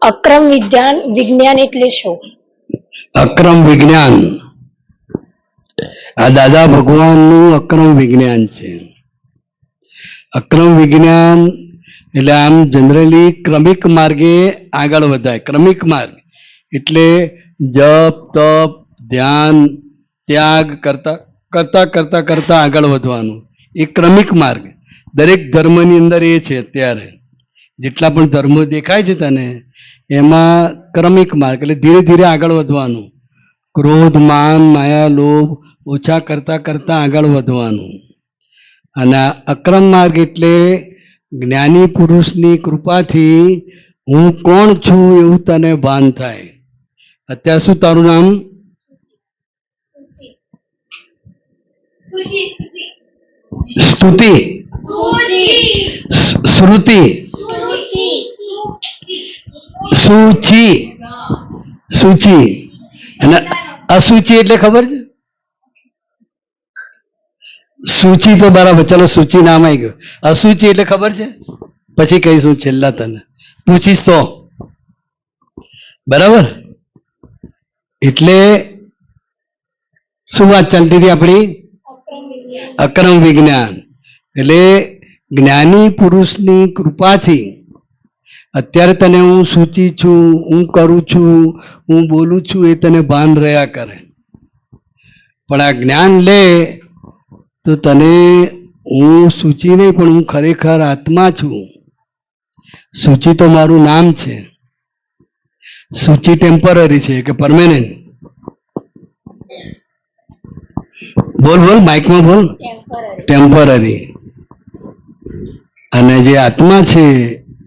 અક્રમ વિજ્ઞાન એટલે શું? અક્રમ વિજ્ઞાન આ દાદા ભગવાનનું અક્રમ વિજ્ઞાન છે. અક્રમ વિજ્ઞાન એટલે આમ જનરલી ક્રમિક માર્ગે આગળ વધાય. ક્રમિક માર્ગ એટલે જપ તપ ધ્યાન ત્યાગ કરતા કરતા કરતા કરતા આગળ વધવાનું, એ ક્રમિક માર્ગ. દરેક ધર્મની અંદર એ છે. અત્યારે જેટલા પણ ધર્મો દેખાય છે તને એમાં ક્રમિક માર્ગ એટલે ધીરે ધીરે આગળ વધવાનું. ક્રોધ માન માયા લોભ ઓછા કરતા કરતા આગળ વધવાનું. અને અક્રમ માર્ગ એટલે જ્ઞાની પુરુષની કૃપાથી હું કોણ છું એવું તને ભાન થાય. અત્યારે શું તારું નામ? સ્તુતિ, શ્રુતિ, સૂચિ, સૂચિ અને અસૂચિ એટલે ખબર છે? સૂચિ તો બરાબર, ચલો સૂચિ નામ આવી ગયું. અસૂચિ એટલે ખબર છે? પછી કહીશું છેલ્લા તને પૂછીશ તો. બરાબર? એટલે શું વાત ચાલતી હતી આપણી? અક્રમ વિજ્ઞાન એટલે જ્ઞાની પુરુષની કૃપાથી અત્યારે તને હું સૂચિ છું, હું કરું છું, હું બોલું છું એ તને ભાન રહ્યા કરે. પણ આ જ્ઞાન લે તો તને હું સૂચિ નહીં પણ હું ખરેખર આત્મા છું. સૂચિ તો મારું નામ છે. સૂચિ ટેમ્પરરી છે કે પરમેનન્ટ? બોલ બોલ, માઇકમાં બોલ. ટેમ્પરરી. અને જે આત્મા છે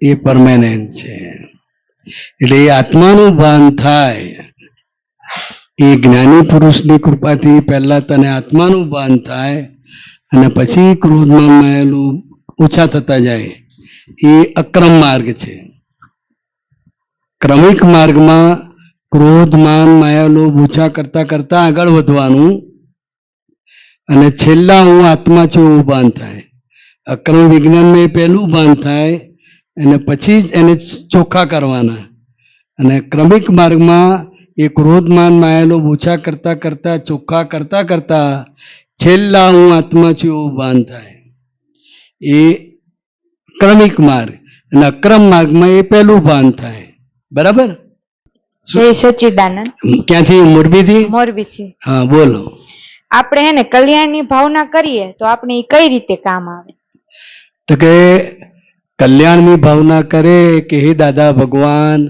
એ પરમેનન્ટ છે. એટલે એ આત્માનું ભાન થાય એ જ્ઞાની પુરુષની કૃપાથી પહેલા તને આત્માનું ભાન થાય અને પછી ક્રોધમાં માયેલું ઓછા થતા જાય. એ અક્રમ માર્ગ છે. ક્રમિક માર્ગમાં ક્રોધ માન માયા લોભ ઓછા કરતા કરતા આગળ વધવાનું અને છેલ્લા હું આત્મા છું એવું ભાન થાય. અક્રમ વિજ્ઞાનમાં એ પહેલું ભાન થાય અને પછી જ એને ચોખ્ખા કરવાના. અને ક્રમિક માર્ગમાં એ ક્રોધ માન માયા લોભ ઓછા કરતા કરતા ચોખ્ખા કરતા કરતા છેલ્લા હું આત્મા છું એવું ભાન થાય. એ ક્રમિક માર્ગ. અને અક્રમ માર્ગમાં એ પહેલું ભાન થાય. બરાબર? જય સચ્ચિદાનંદ. ક્યાંથી? મોરબીથી? મોરબીથી. હા બોલો. આપણે હે ને કલ્યાણની ભાવના કરીએ તો આપણે એ કઈ રીતે કામ આવે? તો કે કલ્યાણની ભાવના કરે કે હે દાદા ભગવાન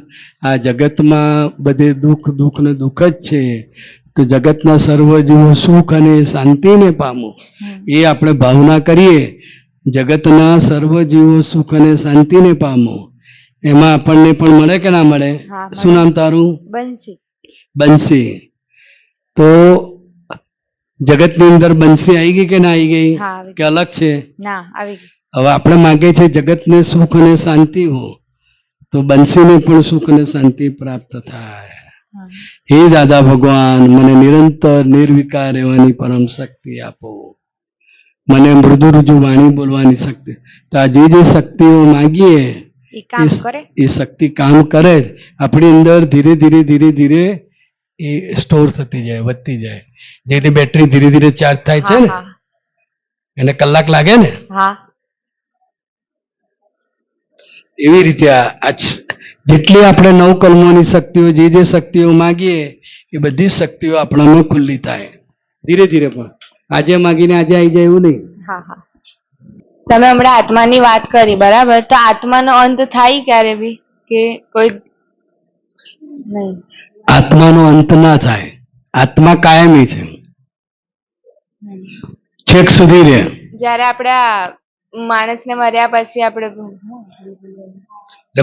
આ જગતમાં બધે દુઃખ દુઃખ ને દુઃખ જ છે, તો જગતના સર્વ જીવો સુખ અને શાંતિને પામો. એ આપણે ભાવના કરીએ જગતના સર્વ જીવો સુખ અને શાંતિને પામો. એમાં આપણને પણ મળે કે ના મળે? શું નામ તારું? બંસી. બંસી. તો જગતની અંદર બંસી આવી ગઈ કે ના આવી ગઈ? કે અલગ છે? ના, આવી ગઈ. હવે આપણે માંગે છે જગતને સુખ અને શાંતિ હો, તો બંસીને પણ સુખ અને શાંતિ પ્રાપ્ત થાય. હે દાદા ભગવાન મને નિરંતર નિર્વિકાર રહેવાની પરમ શક્તિ આપો. મને મૃદુ રુજુ વાણી બોલવાની શક્તિ. તો આ જે શક્તિઓ માગીએ એ શક્તિ કામ કરે જ. આપણી અંદર ધીરે ધીરે ધીરે ધીરે એ સ્ટોર થતી જાય, વધતી જાય. જે રીતે બેટરી ધીરે ધીરે ચાર્જ થાય છે ને, એને કલાક લાગે ને, એવી રીતે જેટલી આપણે નવ કલમોની શક્તિઓ જે શક્તિઓ માગીએ એ બધી શક્તિઓ આપણામાં ખુલ્લી થાય ધીરે ધીરે. પણ આજે માગીને આજે આવી જાય એવું નહીં. તમે હમણાં આત્માની વાત કરી, બરાબર? તો આત્માનો અંત થાય ક્યારે બી કે કોઈ નહીં? આત્માનો અંત ના થાય. આત્મા કાયમી છે, છેક સુધી રહે. જયારે આપણે માણસને મર્યા પછી આપણે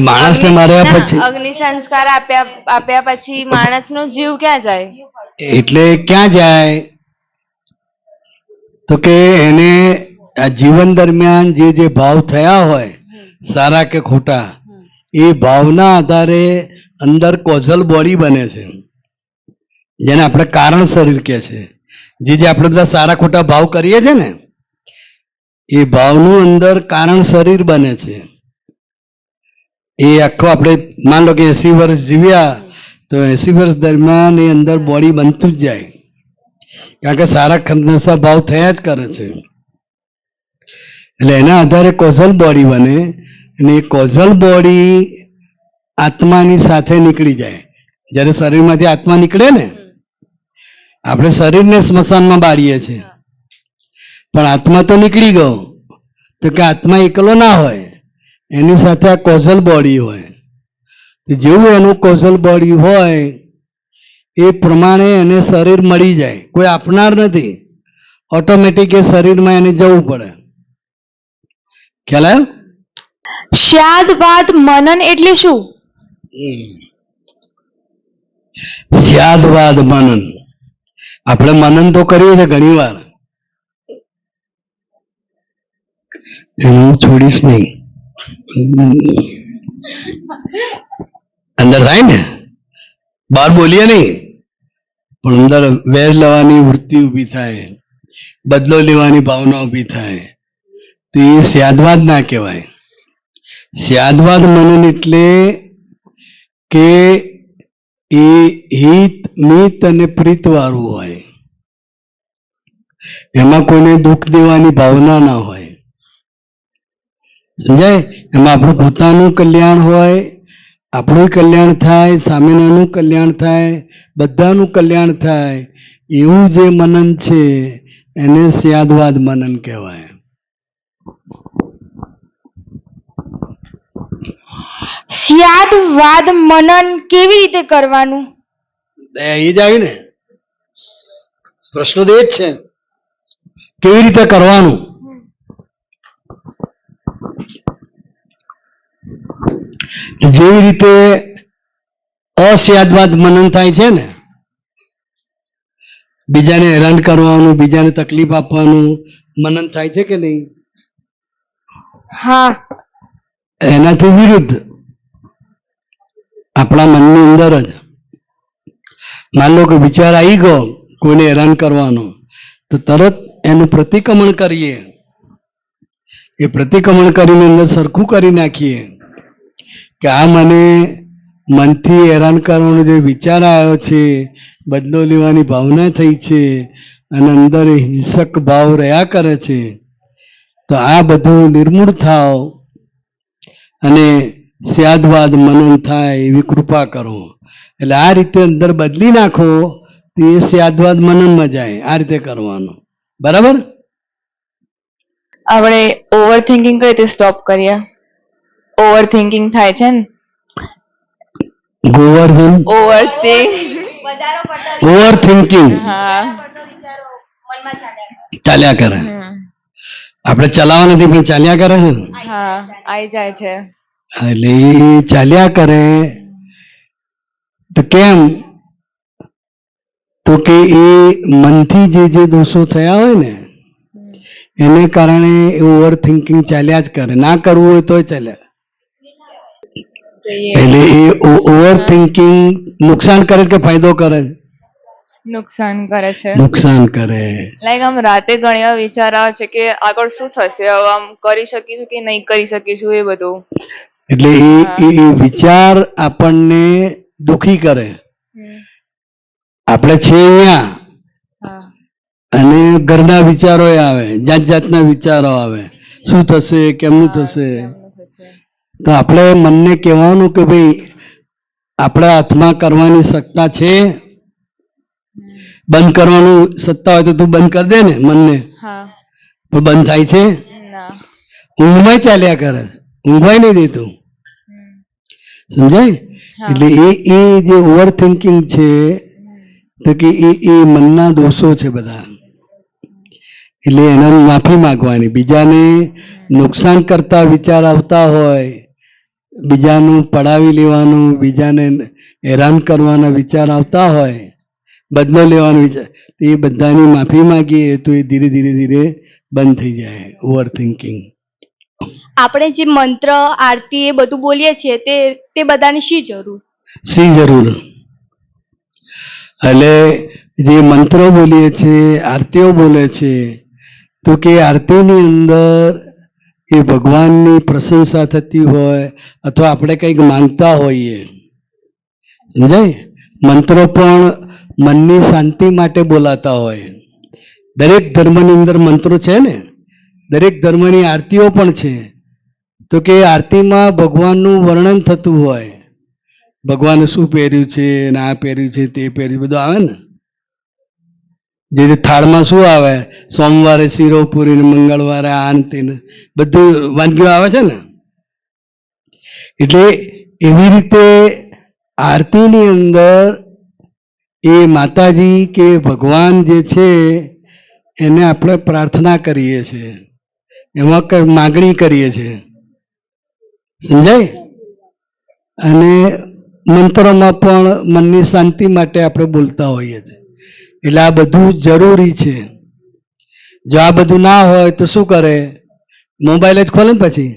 માણસને માર્યા પછી અગ્નિ સંસ્કાર આપ્યા પછી માણસનો જીવ ક્યાં જાય? એટલે ક્યાં જાય તો કે એને આ જીવન દરમિયાન જે ભાવ થયા હોય સારા કે ખોટા, એ ભાવના આધારે અંદર કોઝલ બોડી બને છે, જેને આપણે કારણ શરીર કહે છે. જે આપણે બધા સારા ખોટા ભાવ કરીએ છીએ ને એ ભાવનું અંદર કારણ શરીર બને છે. એ આખો આપણે માન લો કે 80 વર્ષ જીવ્યા તો 80 વર્ષ દરમિયાન એ અંદર બોડી બનતું જ જાય, કારણ કે સારા નશા ભાવ થયા જ કરે છે. એટલે એના આધારે કોઝલ બોડી બને અને એ કોઝલ બોડી આત્માની સાથે નીકળી જાય. જ્યારે શરીરમાંથી આત્મા નીકળે ને, આપણે શરીરને સ્મશાનમાં બાળીએ છીએ, પણ આત્મા તો નીકળી ગયો. તો કે આત્મા એકલો ના હોય, એની સાથે આ કોઝલ બોડી હોય. જેવું એનું કોઝલ બોડી હોય એ પ્રમાણે એને શરીર મળી જાય. કોઈ આપનાર નથી, ઓટોમેટિક એ શરીરમાં એને જવું પડે. ખ્યાલ આવ્યો? સ્યાદવાદ મનન એટલે શું? સ્યાદવાદ મનન આપણે મનન તો કર્યું છે ઘણી વાર, એનું છોડીશ નહીં. અંદર થાય ને, બહાર બોલીએ નહીં, પણ અંદર વેર લેવાની વૃત્તિ ઊભી થાય, બદલો લેવાની ભાવના ઊભી થાય, તો એ સ્યાદવાદ ના કહેવાય. સ્યાદવાદ મનન એટલે કે એ હિત મિત અને પ્રીત વાળું હોય, એમાં કોઈને દુઃખ દેવાની ભાવના ના હોય. સમજાય? એમાં આપણું પોતાનું કલ્યાણ હોય, આપણું કલ્યાણ થાય, સામેનાનું કલ્યાણ થાય, બધાનું કલ્યાણ થાય, એવું જે મનન છે એને સ્યાદવાદ મનન કહેવાય. સ્યાદવાદ મનન કેવી રીતે કરવાનું? એ જ આવ્યું ને પ્રશ્ન તો એ જ છે, કેવી રીતે કરવાનું. જેવી રીતે અસ્યાદવાદ મનન થાય છે ને, બીજાને હેરાન કરવાનું, બીજાને તકલીફ આપવાનું મનન થાય છે કે નહીં? હા. એનાથી વિરુદ્ધ આપણા મનની અંદર જ માન લો કે વિચાર આવી ગયો કોઈને હેરાન કરવાનો, તો તરત એનું પ્રતિક્રમણ કરીએ. એ પ્રતિક્રમણ કરીને અંદર સરખું કરી નાખીએ કે આ મને મનથી હેરાન કરવાનો જે વિચાર આવ્યો છે, બદલો લેવાની ભાવના થઈ છે અને અંદર હિંસક ભાવ રહ્યા કરે છે, તો આ બધું નિર્મૂળ થાવ અને સ્યાદવાદ મનન થાય એવી કૃપા કરો. એટલે આ રીતે અંદર બદલી નાખો તો એ સ્યાદવાદ મનનમાં જાય. આ રીતે કરવાનું. બરાબર? આપણે ઓવર થિંકિંગ કઈ રીતે સ્ટોપ કરીએ? ઓવર થિંકિંગ થાય છે ને, ગોવર્ધન ઓવર ઓવર થિંકિંગ હા ચાલ્યા કરે. આપણે ચલાવવા નથી પણ ચાલ્યા કરે છે ને. હા આવી જાય છે. એટલે એ ચાલ્યા કરે તો કેમ? તો કે એ મનથી જે દોષો થયા હોય ને એને કારણે ઓવર થિંકિંગ ચાલ્યા જ કરે. ના કરવું હોય તોય ચાલ્યા. એટલે એ ઓવર થિંકિંગ નુકસાન કરે કે ફાયદો કરે? નુકસાન કરે છે. નુકસાન કરે. લાઈક આમ રાતે ઘણી વાર વિચાર આવે છે કે આગળ શું થશે, હવે આમ કરી શકીશું કે નહીં કરી શકીશું, એ બધું. એટલે એ વિચાર આપણને દુખી કરે. આપણે છે અહીંયા અને ઘરના વિચારો આવે, જાત જાતના વિચારો આવે, શું થશે, કેમનું થશે. તો આપણે મનને કહેવાનું કે ભાઈ આપણા હાથમાં કરવાની સત્તા છે, બંધ કરવાનું સત્તા હોય તો તું બંધ કરી દે ને મનને. પણ બંધ થાય છે? ઊંઘમાં ચાલ્યા કરે, ઊંઘવાય નહીં દેતું. સમજાય? એટલે એ જે ઓવર થિંકિંગ છે તો કે એ મનના દોષો છે બધા. એટલે એના માફી માંગવાની. બીજાને નુકસાન કરતા વિચાર આવતા હોય, બીજાનું પડાવી લેવાનું, બીજાને હેરાન કરવાના વિચાર આવતા હોય, બદલો લેવાનો વિચાર, તો એ બધાની માફી માંગીએ તો એ ધીરે ધીરે ધીરે બંધ થઈ જાય ઓવર થિંકિંગ. આપણે જે મંત્ર આરતી એ બધું બોલીએ છીએ તે બધાની શી જરૂર? શી જરૂર? એટલે જે મંત્રો બોલીએ છીએ, આરતીઓ બોલે છે, તો કે આરતીની અંદર એ ભગવાનની પ્રશંસા થતી હોય અથવા આપણે કંઈક માંગતા હોઈએ, સમજાય? મંત્રો પણ મનની શાંતિ માટે બોલાતા હોય. દરેક ધર્મની અંદર મંત્રો છે ને, દરેક ધર્મની આરતીઓ પણ છે. તો કે આરતીમાં ભગવાનનું વર્ણન થતું હોય, ભગવાને શું પહેર્યું છે ને આ પહેર્યું છે તે પહેર્યું બધું આવે ને. જે થાળમાં શું આવે, સોમવારે શીરો પૂરી ને મંગળવારે આન તે બધું વાનગીઓ આવે છે ને. એટલે એવી રીતે આરતીની અંદર એ માતાજી કે ભગવાન જે છે એને આપણે પ્રાર્થના કરીએ છીએ, એમાં કઈ માગણી કરીએ છીએ, સમજાય? અને મંત્રોમાં પણ મનની શાંતિ માટે આપણે બોલતા હોઈએ છીએ. એટલે આ બધું જરૂરી છે. જો આ બધું ના હોય તો શું કરે? મોબાઈલ જ ખોલે ને, પછી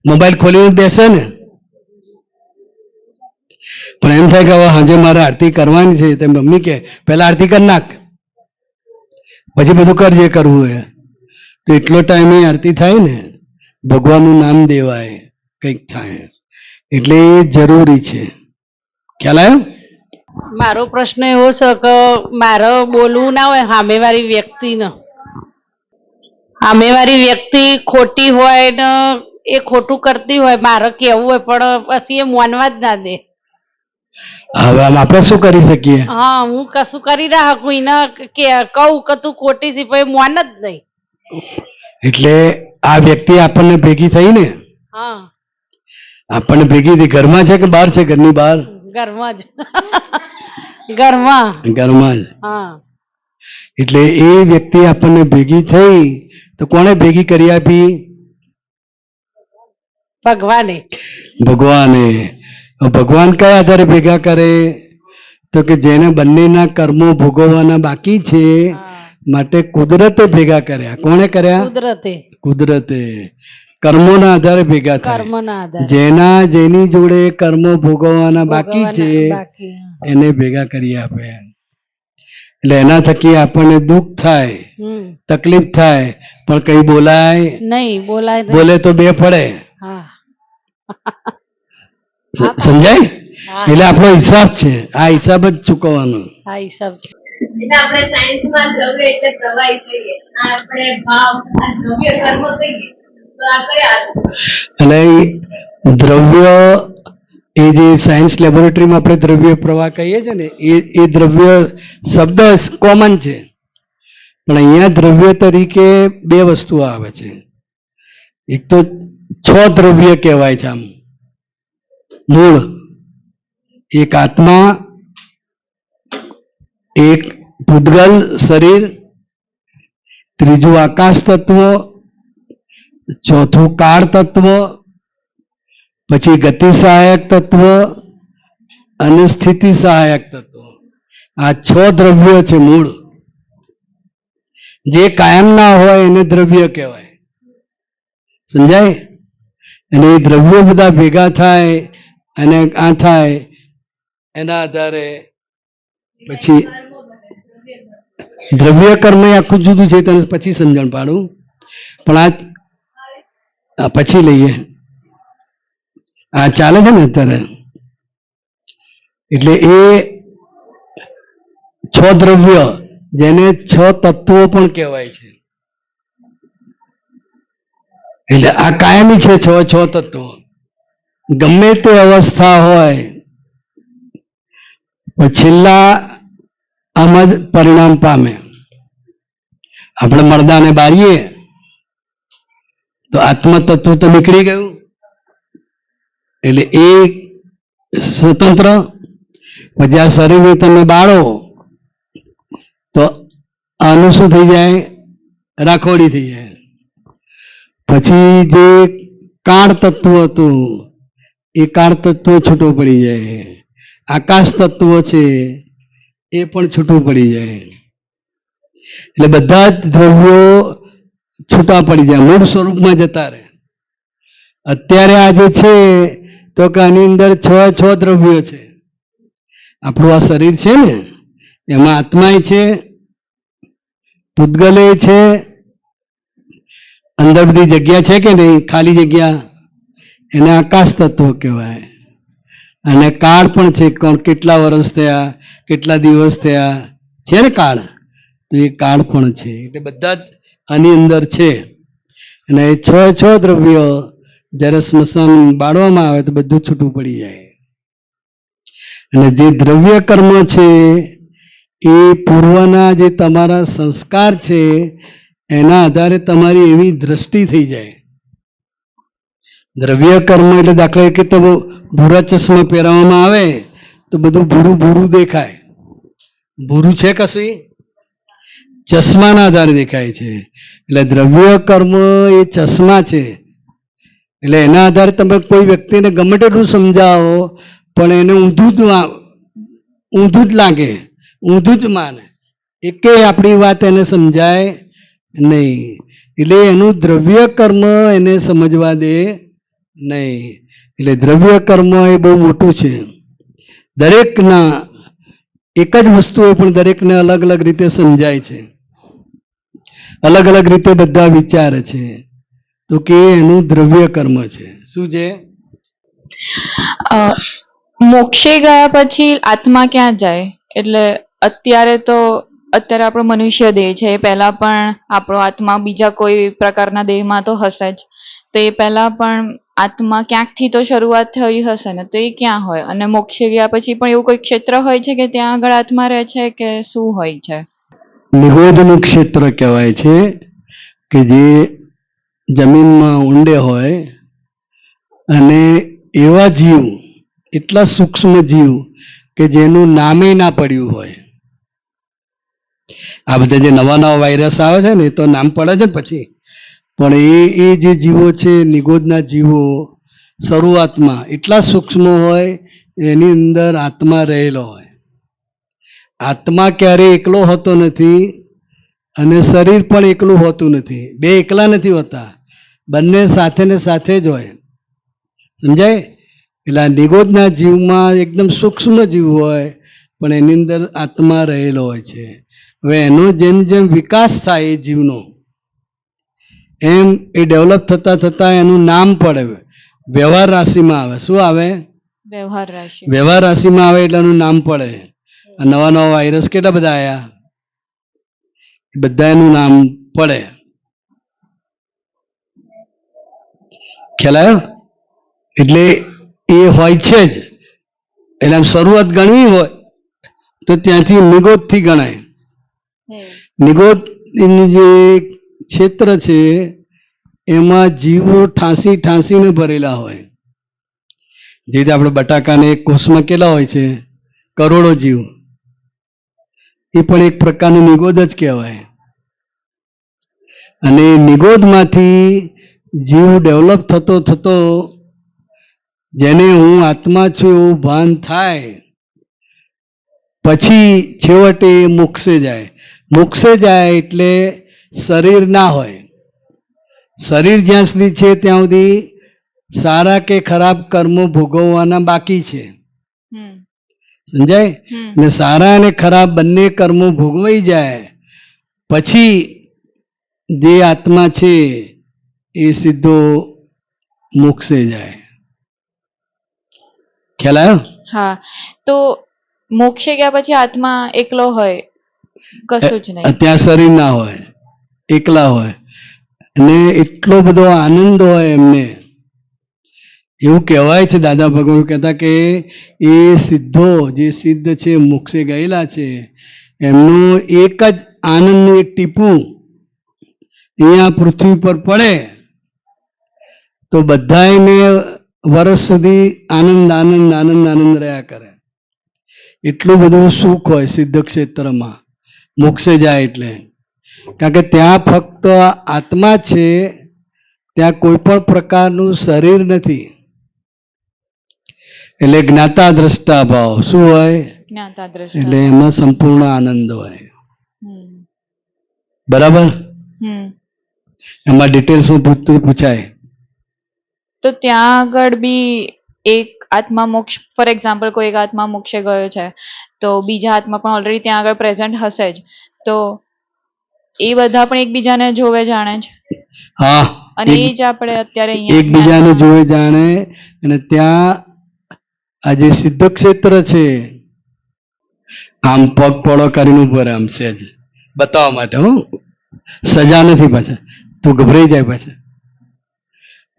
મોબાઈલ ખોલીને બેસે ને. પણ એમ થાય કે હવે સાંજે મારે આરતી કરવાની છે, તો મમ્મી કે પહેલા આરતી કરી નાખ, પછી બધું કર જે કરવું હોય. તો એટલો ટાઈમે આરતી થાય ને, ભગવાનનું નામ દેવાય, કંઈક થાય. એટલે એ જરૂરી છે. ખ્યાલ આવ્યો? મારો પ્રશ્ન એવો છે કે મારે બોલવું ના હોય સામેવાળી વ્યક્તિને, સામેવાળી વ્યક્તિ ખોટી હોય ને એ ખોટું કરતી હોય, મારે કેવું હોય પણ પછી એ માનવા જ ના દે. હવે આમ આપણે શું કરી શકીએ? હા, હું કશું કરી ના શકું, એને કહું કે તું ખોટી છે પણ એ માન જ નહીં. એટલે આ વ્યક્તિ આપણને ભેગી થઈ ને, હા, આપણને ભેગી થઈ. ઘરમાં છે કે બહાર છે? ઘરની બહાર? ઘરમાં જ. ઘરમાં. ઘરમાં જ. હા. એટલે એ વ્યક્તિ આપણને ભેગી થઈ તો કોણે ભેગી કરી આપી? ભગવાને. ભગવાને. ભગવાન કયા આધારે ભેગા કરે? તો કે જેને બંનેના કર્મો ભોગવવાના બાકી છે માટે કુદરતે ભેગા કર્યા. કોણે કર્યા? કુદરતે. કુદરતે. કર્મોના આધારે ભેગા થાય. કર્મના આધારે. જેના જેની જોડે કર્મો ભોગવવાના બાકી છે બાકી. એને ભેગા કરી આપે. એટલે એના થકી આપણને દુઃખ થાય, તકલીફ થાય, પણ કઈ બોલાય નહીં. બોલાય નહીં. બોલે તો બે પડે. હા. સમજાય? એટલે આપણો હિસાબ છે, આ હિસાબ જ ચૂકવવાનો. હા, હિસાબ. એટલે આપણે સાયન્સમાં દ્રવ્ય એટલે પ્રવાહી કહીએ, આપણે ભાવ આ દ્રવ્ય કર્મ કહીએ, તો આ કયા? એટલે દ્રવ્ય એ જે સાયન્સ લેબોરેટરીમાં આપણે દ્રવ્ય પ્રવાહ કહીએ છીએ ને, એ દ્રવ્ય શબ્દ કોમન છે, પણ અહીંયા દ્રવ્ય તરીકે બે વસ્તુ આવે છે. એક તો 6 દ્રવ્ય કહેવાય છે આમ મૂળ. એક આત્મા, એક પૂતગલ શરીર, ત્રીજું આકાશ તત્વ, ચોથું કાળ તત્વ, પછી ગતિ સહાયક તત્વ અને સ્થિતિ સહાયક તત્વ. આ 6 દ્રવ્યો છે મૂળ. જે કાયમ ના હોય એને દ્રવ્ય કહેવાય. સમજાય? અને એ દ્રવ્યો બધા ભેગા થાય અને આ થાય, એના આધારે પછી દ્રવ્ય કર્મ એ આખું જુદું છે, તને પછી સમજણ પાડું. પણ આ પછી લઈએ, આ ચાલે છે ને અત્યારે. એટલે એ 6 દ્રવ્ય, જેને 6 તત્વો પણ કહેવાય છે. એટલે આ કાયમી છે. 6 તત્વો ગમે તે અવસ્થા હોય પણ છેલ્લા આમાં જ પરિણામ પામે. આપણે મરદાને બારીએ તો આત્મ તત્વ તો નીકળી ગયું, એટલે એ સ્વતંત્ર. પછી આ શરીરને તમે બાળો તો આનું શું થઈ જાય? રાખોડી થઈ જાય. પછી જે કાળ તત્વ હતું એ કાળ તત્વ છૂટું પડી જાય. આકાશ તત્વ છે એ પણ છૂટું પડી જાય. એટલે બધા જ દ્રવ્યો છૂટા પડી જાય, મૂળ સ્વરૂપમાં જતા રહે. અત્યારે આ જે છે તો કે આની અંદર 6 દ્રવ્યો છે. આપણું આ શરીર છે ને, એમાં આત્માય છે, પૂતગલે છે અંદર બધી જગ્યા છે કે નહીં, ખાલી જગ્યા, એને આકાશ તત્વ કહેવાય. અને કાળ પણ છે, કોણ કેટલા વર્ષ થયા, કેટલા દિવસ થયા, છે ને કાળ, તો એ કાળ પણ છે. એટલે બધા જ આની અંદર છે. અને એ છ દ્રવ્ય જ્યારે સ્મશાન બાળવામાં આવે તો બધું છૂટું પડી જાય. અને જે દ્રવ્ય કર્મ છે એ પૂર્વના જે તમારા સંસ્કાર છે એના આધારે તમારી એવી દ્રષ્ટિ થઈ જાય. દ્રવ્ય કર્મ એટલે દાખલા તરીકે તો ભૂરા ચશ્મા પહેરવામાં આવે તો બધું ભૂરું ભૂરું દેખાય. ભૂરું છે કશું? ચશ્માના આધારે દેખાય છે. એટલે દ્રવ્ય કર્મ એ ચશ્મા છે. એટલે એના આધારે તમે કોઈ વ્યક્તિને ગમે તેટલું સમજાવો પણ એને ઊંધું જ લાગે, ઊંધું જ માને, એકે આપણી વાત એને સમજાય નહીં. એટલે એનું દ્રવ્ય કર્મ એને સમજવા દે નહીં. એટલે દ્રવ્ય કર્મ એ બહુ મોટું છે. દરેકના એક જ વસ્તુ હોય પણ દરેકને અલગ અલગ રીતે સમજાય છે, અલગ અલગ રીતે બધા વિચારે છે. તો કે એનું દ્રવ્ય કર્મ છે. શું છે? મોક્ષે ગયા પછી આત્મા ક્યાં જાય? એટલે અત્યારે આપણો મનુષ્ય દેહ છે, એ પહેલા પણ આપણો આત્મા બીજા કોઈ પ્રકારના દેહમાં તો હશે જ. તો એ પહેલા પણ આત્મા ક્યાંકથી તો શરૂઆત થઈ હશે ને, તો એ ક્યાં હોય? અને મોક્ષે ગયા પછી પણ એવું કોઈ ક્ષેત્ર હોય છે કે ત્યાં આગળ આત્મા રહે છે કે શું હોય છે? નિગોદનું ક્ષેત્ર કહેવાય છે કે જે જમીનમાં ઊંડે હોય અને એવા જીવ, એટલા સૂક્ષ્મ જીવ કે જેનું નામે ના પડ્યું હોય. આ બધા જે નવા નવા વાયરસ આવે છે ને તો નામ પડે છે ને પછી, પણ એ જે જીવો છે નિગોદના જીવો શરૂઆતમાં એટલા સૂક્ષ્મ હોય, એની અંદર આત્મા રહેલો હોય. આત્મા ક્યારેય એકલો હોતો નથી અને શરીર પણ એકલું હોતું નથી. બે એકલા નથી હોતા, બંને સાથે ને સાથે જ હોય. સમજાય? એટલે આ નિગોદના જીવમાં એકદમ સૂક્ષ્મ જીવ હોય પણ એની અંદર આત્મા રહેલો હોય છે. હવે એનો જેમ જેમ વિકાસ થાય એ જીવનો, એમ એ ડેવલપ થતા થતા એનું નામ પડે, વ્યવહાર રાશિમાં આવે. શું આવે? વ્યવહાર રાશિ. વ્યવહાર રાશિમાં આવે એટલે એનું નામ પડે. નવા નવા વાયરસ કેટલા બધા આવ્યા, બધા એનું નામ પડે. ખ્યાલ આવ્યો? એટલે એ હોય છે જ. એટલે આમ શરૂઆત ગણવી હોય તો ત્યાંથી નિગોદથી ગણાય. નિગોદ એનું જે ક્ષેત્ર છે એમાં જીવો ઠાંસીને ભરેલા હોય. જે રીતે આપણે બટાકાને એક કોષમાં કેટલા હોય છે? કરોડો જીવ. એ પણ એક પ્રકારનું નિગોદ જ કહેવાય. અને નિગોદમાંથી જીવ ડેવલપ થતો થતો જેને હું આત્મા છું એવું ભાન થાય પછી છેવટે મોક્ષે જાય. મોક્ષે જાય એટલે શરીર ના હોય. શરીર જ્યાં સુધી છે ત્યાં સુધી સારા કે ખરાબ કર્મો ભોગવવાના બાકી છે. સમજાય? ને સારા અને ખરાબ બંને કર્મો ભોગવાઈ જાય પછી જે આત્મા છે એ સીધો મોક્ષે જાય. ખ્યાલ આવ્યો? હા. તો મોક્ષે ગયા પછી આત્મા એકલો હોય, કશું જ નહીં. ત્યાં શરીર ના હોય, એકલા હોય અને એટલો બધો આનંદ હોય એમને. એવું કહેવાય છે, દાદા ભગવાન કહેતા કે એ સિદ્ધો જે સિદ્ધ છે, મોક્ષે ગયેલા છે, એમનું એક જ આનંદનું એક ટીપું અહીંયા પૃથ્વી પર પડે તો બધાને વર્ષ સુધી આનંદ આનંદ આનંદ આનંદ રહ્યા કરે. એટલું બધું સુખ હોય સિદ્ધ ક્ષેત્રમાં મોક્ષે જાય એટલે. કારણ કે ત્યાં ફક્ત આત્મા છે, ત્યાં કોઈ પણ પ્રકારનું શરીર નથી. એટલે જ્ઞાતા દ્રષ્ટા ભાવ શું હોય? જ્ઞાતા દ્રષ્ટા. એટલે એમાં સંપૂર્ણ આનંદ હોય. બરાબર? એમાં ડિટેલ્સમાં પૂછતું પૂછાય. તો ત્યાં આગળ બી એક આત્મા મોક્ષ, ફોર એક્ઝામ્પલ કોઈ એક આત્મા મોક્ષે ગયો છે તો બીજા આત્મા પણ ઓલરેડી ત્યાં આગળ પ્રેઝન્ટ હશે જ, તો એ બધા પણ એકબીજાને જોવે જાણે જ. હા, અને એ જ આપણે અત્યારે અહીંયા એકબીજાને જ્ઞાનમાં- જોઈ જાણે. અને ત્યાં આ જે સિદ્ધ ક્ષેત્ર છે, આમ પગ પોળો કરીને ઉભો રહે, આમ સહેજ બતાવવા માટે. હું સજા નથી પાછા, તું ગભરાઈ જાય પાછા.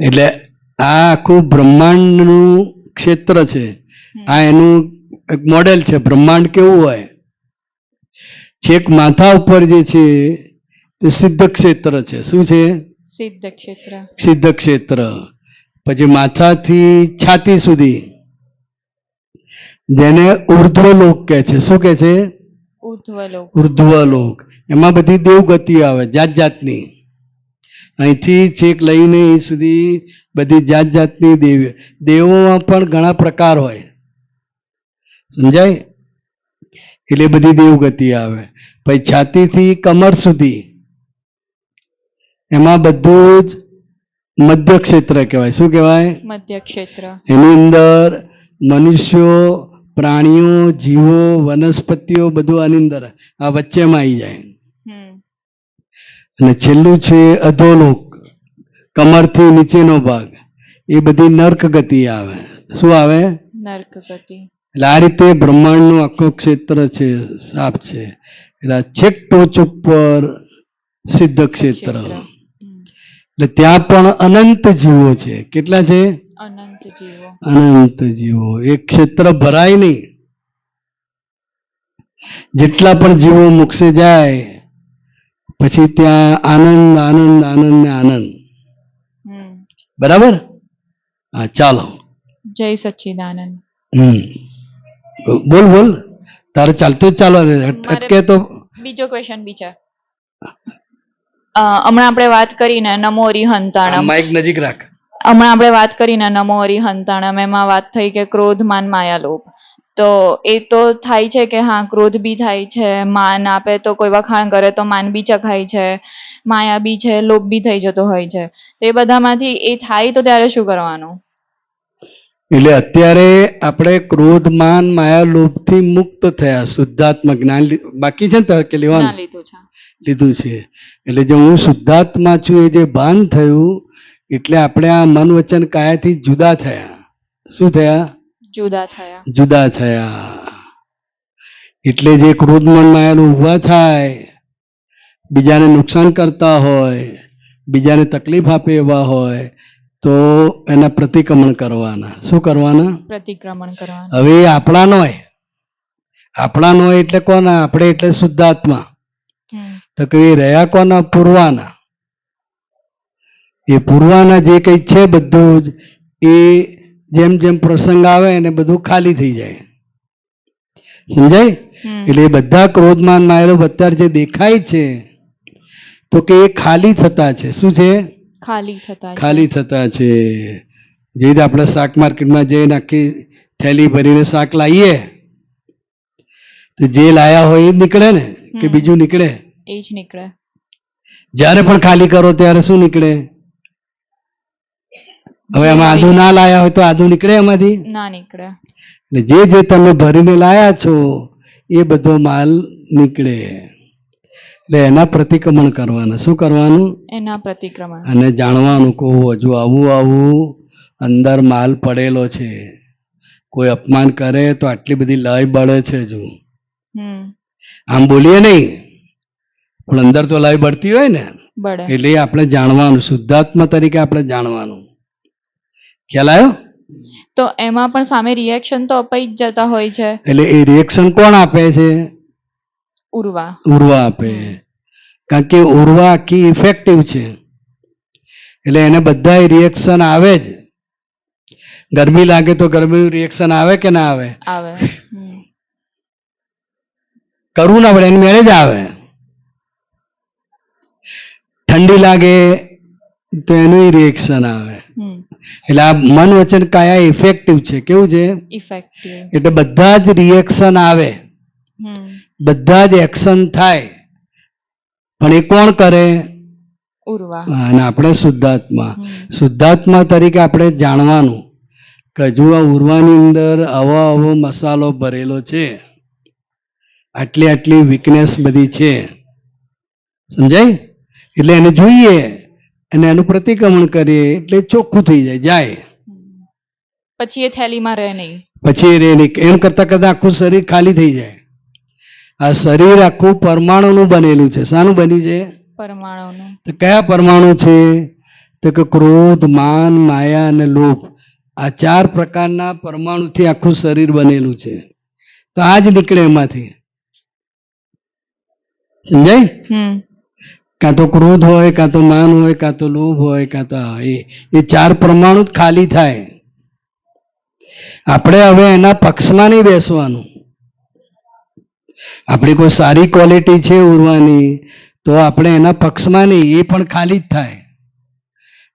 એટલે આ આખું બ્રહ્માંડનું ક્ષેત્ર છે. આ એનું એક મોડેલ છે. બ્રહ્માંડ કેવું હોય, છેક માથા ઉપર જે છે તે સિદ્ધ ક્ષેત્ર છે. શું છે? સિદ્ધ ક્ષેત્ર. સિદ્ધ ક્ષેત્ર. પછી માથાથી છાતી સુધી જેને ઉર્ધ્વલોક કહે છે. શું કહે છે? ઉર્ધ્વલોક. ઉર્ધ્વલોક. એમાં બધી દેવગતિ આવે, જાત જાતની. અહીંથી છેક લઈને અહીં સુધી બધી જાત જાતની દેવોમાં પણ ઘણા પ્રકાર હોય, સમજાય? એટલે બધી દેવગતિ આવે. પછી છાતીથી કમર સુધી એમાં બધું જ મધ્ય ક્ષેત્ર કહેવાય. શું કહેવાય? મધ્ય ક્ષેત્ર. એની અંદર મનુષ્યો, પ્રાણીઓ, જીવો, વનસ્પતિઓ બધું આની અંદર આ વચ્ચેમાં આવી જાય. અને છેલ્લું છે અધોલોક, કમરથી નીચેનો ભાગ. એ બધી નર્ક ગતિ આવે. શું આવે? નર્ક ગતિ. એટલે આ રીતે બ્રહ્માંડનું આખું ક્ષેત્ર છે, સાપ છે. એટલે આ છેક ટોચ ઉપર સિદ્ધ ક્ષેત્ર. એટલે ત્યાં પણ અનંત જીવો છે. કેટલા છે? અનંત જીવો. અનંત જીવો. એક ક્ષેત્ર ભરાય નહીં. જેટલા પણ જીવો મોક્ષે જાય પછી ત્યાં આનંદ આનંદ આનંદ ને આનંદ. બરાબર? હા, ચાલો. જય સચ્ચિદાનંદ. બોલ બોલ, તારે ચાલતું જ ચાલવા દે, અટકે તો. બીજો ક્વેશ્ચન બી છે. હમણાં આપણે વાત કરીને નમો હરિહંતાણમ. માઇક નજીક રાખ. હમણાં આપણે વાત કરીને નમો હરિહંતાણમ, એમાં વાત થઈ કે ક્રોધ, માન, માયા, લોભ. તો એ તો થાય છે કે હા, ક્રોધ બી થાય છે, માન આપે તો કોઈ વખાણ કરે તો માન બી ચખાય છે, માયા બી છે, લોભ બી થઈ જતો હોય છે. તો એ બધામાંથી એ થાય તો ત્યારે શું કરવાનું? એટલે અત્યારે આપણે ક્રોધ, માન, માયા, લોભથી મુક્ત થયા, શુદ્ધાત્મા જ્ઞાન બાકી છે ને તારે કે લેવાનું? લીધું છે. એટલે જો હું શુદ્ધાત્મા છું એ જે ભાન થયું, એટલે આપણે આ મન વચન કાયાથી જુદા થયા. શું થયા? જુદા થયા. જુદા થયા. એટલે જે ક્રોધ, મન, માયા ઉભા થાય, બીજાને નુકસાન કરતા હોય, બીજાને તકલીફ આપે એવા હોય, તો એના પ્રતિક્રમણ કરવાના. શું કરવાના? પ્રતિક્રમણ કરવાના. હવે આપણા નો હોય, આપણા નો હોય એટલે કોના? આપણે એટલે શુદ્ધાત્મા. તો કે રહ્યા કોના? પૂર્વાના. એ પૂર્વાના જે કઈ છે બધું જ એ જેમ જેમ પ્રસંગ આવે એને બધું ખાલી થઈ જાય. સમજાય? એટલે એ બધા ક્રોધમાન માયેલો અત્યારે જે દેખાય છે તો કે એ ખાલી થતા છે. શું છે? ખાલી થતા છે. જે રીતે આપણે શાક માર્કેટમાં જઈને આખી થેલી ભરીને શાક લાવીએ તો જે લાયા હોય એ જ નીકળે ને, કે બીજું નીકળે? એ જ નીકળે. જ્યારે પણ ખાલી કરો ત્યારે શું નીકળે? હવે એમાં આદુ ના લાયા હોય તો આદુ નીકળે એમાંથી? ના નીકળે. એટલે જે જે તમે ભરીને લાયા છો એ બધો માલ નીકળે. એટલે એના પ્રતિક્રમણ કરવાના. શું કરવાનું? એના પ્રતિક્રમણ. અને જાણવાનું કે હજુ આવું આવું અંદર માલ પડેલો છે. કોઈ અપમાન કરે તો આટલી બધી લય બળે છે. હજુ આમ બોલીએ નહીં પણ અંદર તો લય બળતી હોય ને, એટલે આપણે જાણવાનું. શુદ્ધાત્મા તરીકે આપણે જાણવાનું. ખ્યાલ આવ્યો? તો એમાં પણ સામે રિએક્શન તો અપાઈ જ જતા હોય છે. એટલે એ રિએક્શન કોણ આપે છે? ઉર્વા. ઉર્વા આપે. કારણ કે ઉર્વા આખી ઇફેક્ટિવ છે. એટલે એને બધા રિએક્શન આવે જ. ગરમી લાગે તો ગરમીનું રિએક્શન આવે કે ના આવે? આવે. કરવું ના પડે, એની મેળે જ આવે. ઠંડી લાગે તો એનું રિએક્શન આવે. એટલે આ મન વચન કાયા ઇફેક્ટિવ છે. કેવું છે? ઇફેક્ટિવ. એટલે બધા જ રિએક્શન આવે, બધા જ એક્શન થાય, પણ એ કોણ કરે? ઉર્વા. અને આપણે શુદ્ધાત્મા. શુદ્ધાત્મા તરીકે આપણે જાણવાનું કે હજુ આ ઉર્વાની અંદર આવો મસાલો ભરેલો છે, આટલી આટલી વીકનેસ બધી છે. સમજાય? એટલે એને જોઈએ અને એનું પ્રતિક્રમણ કરીએ એટલે ચોખ્ખું થઈ જાય. પછી એ થેલીમાં રહે નહીં. પછી એ રે નહીં. એમ કરતા કરતા આખું શરીર ખાલી થઈ જાય. આ શરીર આખું પરમાણુનું બનેલું છે. શાનું બન્યું છે? પરમાણુનું. તો કયા પરમાણુ છે? તો કે ક્રોધ, માન, માયા અને લોભ. આ 4 પ્રકારના પરમાણુથી આખું શરીર બનેલું છે. તો આ જ નીકળે એમાંથી. સમજાય? કાં તો ક્રોધ હોય, કાં તો માન હોય, કાં તો લોભ હોય, કાં તો એ 4 પરમાણુ જ ખાલી થાય. આપણે હવે એના પક્ષમાં નહીં બેસવાનું. આપણી કોઈ સારી ક્વોલિટી છે ઉરવાની તો આપણે એના પક્ષમાં નહીં, એ પણ ખાલી જ થાય.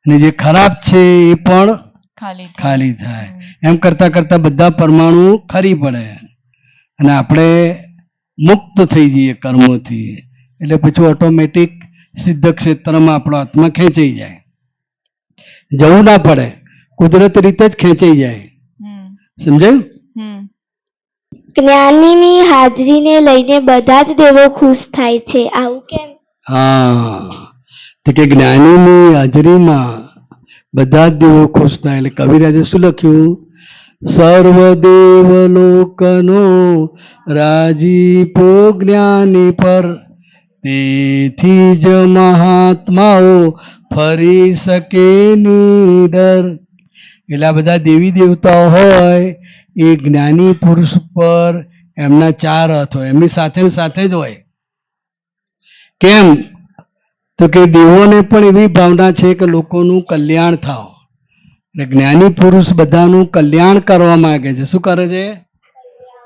અને જે ખરાબ છે એ પણ ખાલી થાય. એમ કરતા કરતા બધા પરમાણુ ખરી પડે અને આપણે મુક્ત થઈ જઈએ કર્મોથી. એટલે પછી ઓટોમેટિક સિદ્ધ ક્ષેત્રમાં આપણો આત્મા ખેંચાઈ જાય. જવું ના પડે, કુદરત રીતે જ ખેંચાઈ જાય. સમજાયું? જ્ઞાનીની હાજરીને લઈને બધા જ દેવો ખુશ થાય છે, આવું કેમ? હા, તો કે જ્ઞાનીની હાજરીમાં બધા જ દેવો ખુશ થાય. એટલે કવિરાજે શું લખ્યું? સર્વદેવ લોકનો રાજીપો જ્ઞાની પર, તેથી જ મહાત્માઓ ફરી શકે નીડર. એટલે આ બધા દેવી દેવતાઓ હોય એ જ્ઞાની પુરુષ પર એમના 4 હાથ હોય, એમની સાથે સાથે જ હોય. કેમ? તો કે દેવોને પણ એવી ભાવના છે કે લોકોનું કલ્યાણ થાવ. એટલે જ્ઞાની પુરુષ બધાનું કલ્યાણ કરવા માંગે છે. શું કરે છે?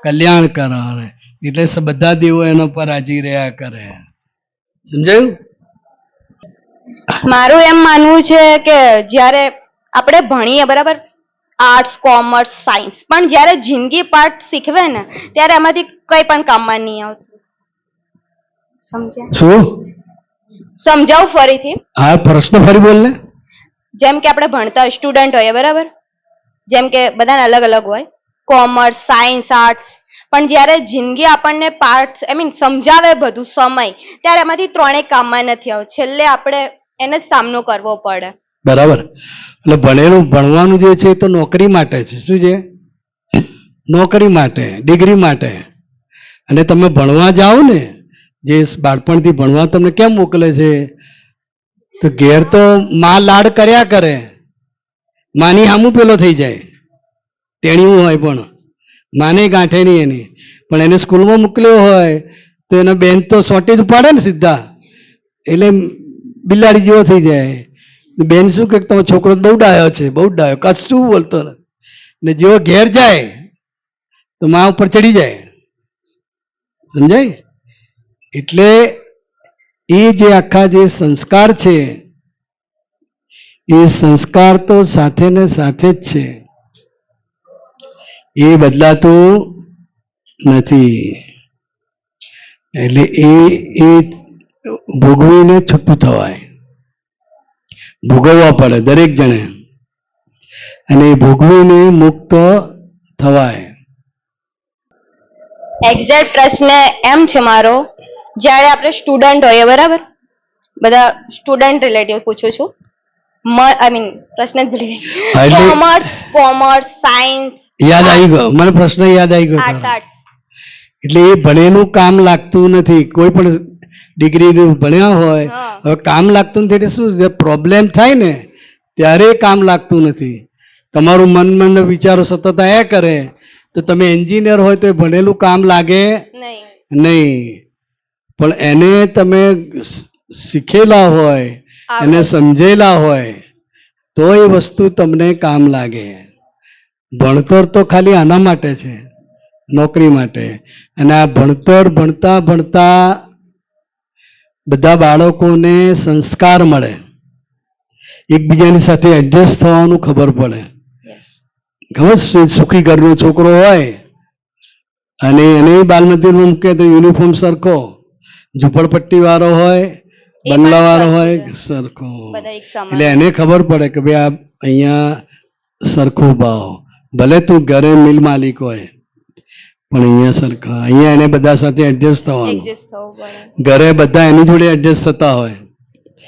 કલ્યાણ કરવા. એટલે બધા દેવો એના પર રાજી રહ્યા કરે. સમજાયું? મારું એમ માનવું છે કે જ્યારે આપણે ભણીએ, બરાબર, આર્ટ્સ, કોમર્સ, સાયન્સ, પણ જ્યારે જિંદગી પાઠ શીખવે ને ત્યારે એમાંથી કંઈ પણ કામમાં નહીં આવતું. સમજ્યા? શું સમજાવું ફરીથી. હા, પ્રશ્ન ફરી બોલ ને. જેમ કે આપણે ભણતા સ્ટુડન્ટ હોઈએ, બરાબર, જેમ કે બધાને અલગ અલગ હોય, કોમર્સ, સાયન્સ, આર્ટ્સ, પણ જ્યારે જિંદગી આપણને પાઠ સમજાવે બધું સમય, ત્યારે એમાંથી 3 કામમાં નથી આવતું. છેલ્લે આપણે એને જ સામનો કરવો પડે. બરાબર. એટલે ભણવાનું જે છે એ તો નોકરી માટે છે. શું છે? નોકરી માટે, ડિગ્રી માટે. અને તમે ભણવા જાઓ ને, જે બાળપણથી ભણવા તમને કેમ મોકલે છે? તો ઘેર તો માં લાડ કર્યા કરે, માની સામું પેલો થઈ જાય, તેણીયું હોય પણ માને ગાંઠે નહીં એની. પણ એને સ્કૂલમાં મોકલ્યો હોય તો એના બેન તો શોર્ટેજ ઉપાડે ને સીધા, એટલે બિલાડી જેવો થઈ જાય. બેન શું કે તમારો છોકરો બહુ ડાયો છે, બહુ ડાયો, કશું બોલતો નથી. ને જેવો ઘેર જાય તો મા ઉપર ચડી જાય. સમજાય? એટલે એ જે આખા જે સંસ્કાર છે એ સંસ્કાર તો સાથે ને સાથે જ છે, એ બદલાતું નથી. એટલે એ ભોગવીને છૂટું થવાય, ભોગવવા પડે દરેક જણે, અને ભોગવીને મુક્ત થવાય. એક્ઝેક્ટ પ્રશ્ન એમ છે મારો, જ્યારે આપણે સ્ટુડન્ટ હોઈએ, બરાબર, બધા સ્ટુડન્ટ રિલેટિવ પૂછું છું, પ્રશ્ન જ ભૂલી ગઈ. કોમર્સ, સાયન્સ, યાદ આવી ગયો મને, પ્રશ્ન યાદ આવી ગયો. આર્ટ્સ. એટલે એ ભણેલું કામ લાગતું નથી. કોઈ પણ ડિગ્રી ભણ્યા હોય, હવે કામ લાગતું નથી એટલે શું પ્રોબ્લેમ થાય ને ત્યારે કામ લાગતું નથી. તમારું મન વિચારો સતત આયા કરે તો તમે એન્જિનિયર હોય તો એ ભણેલું કામ લાગે નહીં. પણ એને તમે શીખેલા હોય, એને સમજેલા હોય તો એ વસ્તુ તમને કામ લાગે. ભણતર તો ખાલી આના માટે છે, નોકરી માટે. અને આ ભણતર ભણતા ભણતા બધા બાળકોને સંસ્કાર મળે, એકબીજાની સાથે એડજસ્ટ થવાનું ખબર પડે. ખબર, સુખી ઘરનો છોકરો હોય અને એને બાલ મંદિરમાં મૂકે તો યુનિફોર્મ સરખો, ઝૂંપડપટ્ટી વાળો હોય, બંગલા વાળો હોય સરખો. એટલે એને ખબર પડે કે ભાઈ આ અહીંયા સરખો ભાવ, ભલે તું ઘરે મિલ માલિક હોય પણ અહીંયા સરખા, અહીંયા એને બધા સાથે એડજસ્ટ થવાનું. ઘરે બધા એની જોડે એડજસ્ટ થતા હોય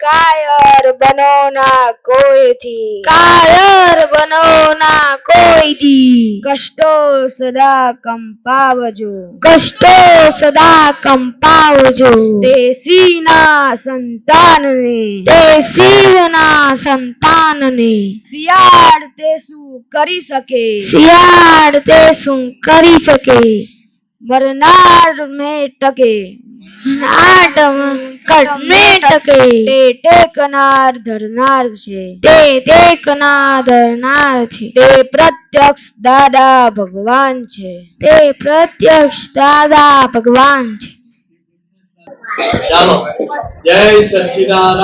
કાયર બનો ના કોઈથી, કાયર બનો ના કોઈથી, કષ્ટો સદા કંપાવજો, કષ્ટો સદા કંપાવજો, તે શિવના સંતાનને, તે શિવના સંતાનને, શિયાળ તે શું કરી શકે, શિયાળ તે શું કરી શકે, મરનાર મેં ટકે, ટકે, તે ટેકનાર ધરનાર છે, તે ટેકનાર ધરનાર છે, તે પ્રત્યક્ષ દાદા ભગવાન છે, તે પ્રત્યક્ષ દાદા ભગવાન છે. ચાલો, જય સચ્ચિદાનંદ.